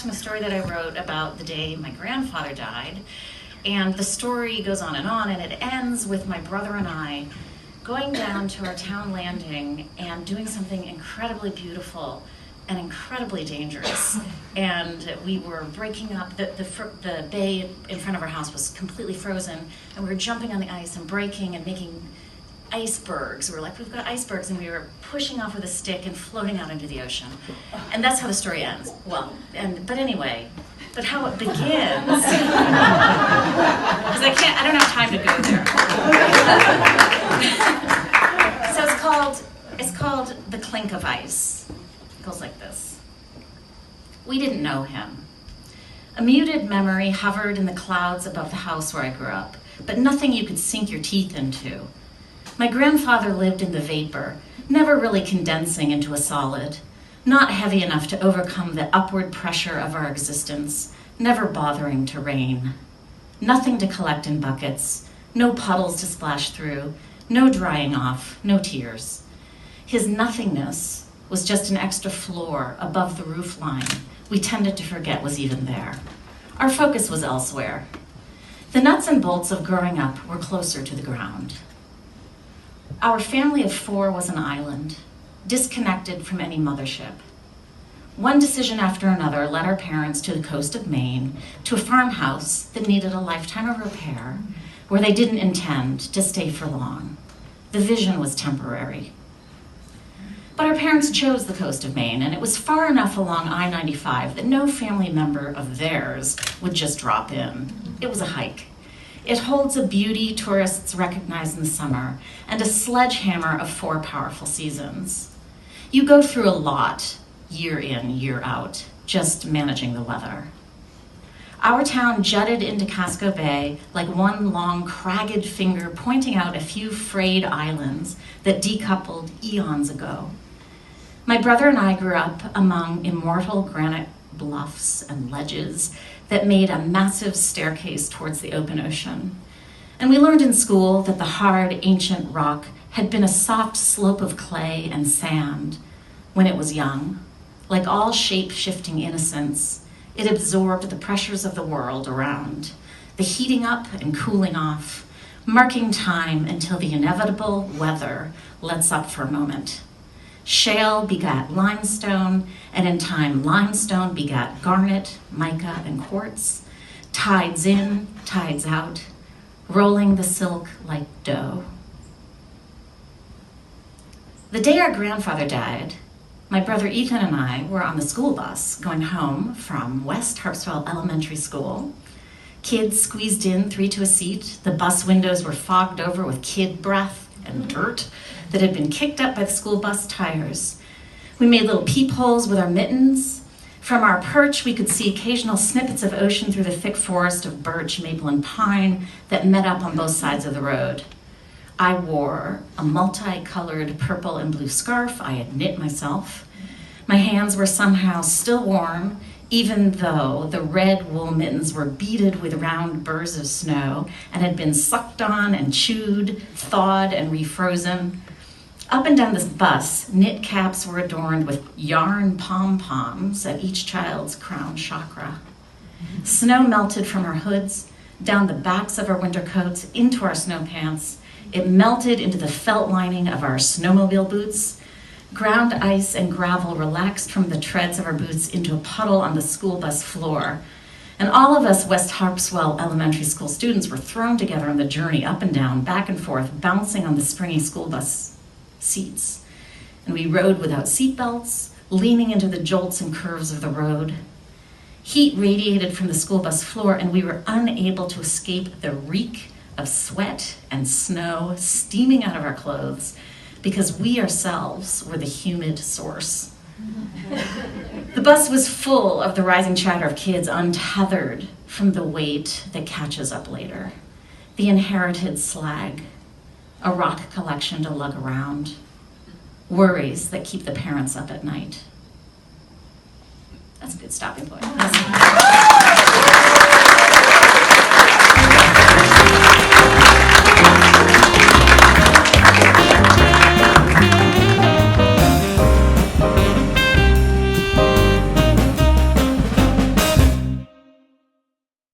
extracts from a story that I wrote about the day my grandfather died. And the story goes on, and it ends with my brother and I going down to our town landing and doing something incredibly beautiful and incredibly dangerous. And we were breaking up, the bay in front of our house was completely frozen, and we were jumping on the ice and breaking and making icebergs. We were like, we've got icebergs, and we were pushing off with a stick and floating out into the ocean. And that's how the story ends. Well, but anyway, but how it begins, because I don't have time to go there. So it's called The Clink of Ice. It goes like this. We didn't know him. A muted memory hovered in the clouds above the house where I grew up, but nothing you could sink your teeth into. My grandfather lived in the vapor, never really condensing into a solid, not heavy enough to overcome the upward pressure of our existence, never bothering to rain. Nothing to collect in buckets, no puddles to splash through, no drying off, no tears. His nothingness was just an extra floor above the roof line we tended to forget was even there. Our focus was elsewhere. The nuts and bolts of growing up were closer to the ground. Our family of 4 was an island, disconnected from any mothership. One decision after another led our parents to the coast of Maine, to a farmhouse that needed a lifetime of repair, where they didn't intend to stay for long. The vision was temporary. But our parents chose the coast of Maine, and it was far enough along I-95 that no family member of theirs would just drop in. It was a hike. It holds a beauty tourists recognize in the summer, and a sledgehammer of 4 powerful seasons. You go through a lot, year in, year out, just managing the weather. Our town jutted into Casco Bay like one long, cragged finger pointing out a few frayed islands that decoupled eons ago. My brother and I grew up among immortal granite bluffs and ledges that made a massive staircase towards the open ocean. And we learned in school that the hard, ancient rock had been a soft slope of clay and sand when it was young. Like all shape-shifting innocence, it absorbed the pressures of the world around, the heating up and cooling off, marking time until the inevitable weather lets up for a moment. Shale begat limestone, and in time limestone begat garnet, mica, and quartz, tides in, tides out, rolling the silk like dough. The day our grandfather died, my brother Ethan and I were on the school bus going home from West Harpswell Elementary School. Kids squeezed in 3 to a seat. The bus windows were fogged over with kid breath and dirt that had been kicked up by the school bus tires. We made little peepholes with our mittens. From our perch, we could see occasional snippets of ocean through the thick forest of birch, maple, and pine that met up on both sides of the road. I wore a multicolored purple and blue scarf I had knit myself. My hands were somehow still warm, even though the red wool mittens were beaded with round burrs of snow and had been sucked on and chewed, thawed, and refrozen. Up and down this bus, knit caps were adorned with yarn pom-poms at each child's crown chakra. Snow melted from our hoods, down the backs of our winter coats, into our snow pants. It melted into the felt lining of our snowmobile boots. Ground ice and gravel relaxed from the treads of our boots into a puddle on the school bus floor. And all of us West Harpswell Elementary School students were thrown together on the journey up and down, back and forth, bouncing on the springy school bus seats. And we rode without seatbelts, leaning into the jolts and curves of the road. Heat radiated from the school bus floor, and we were unable to escape the reek of sweat and snow steaming out of our clothes, because we ourselves were the humid source. The bus was full of the rising chatter of kids untethered from the weight that catches up later. The inherited slag, a rock collection to lug around, worries that keep the parents up at night. That's a good stopping point.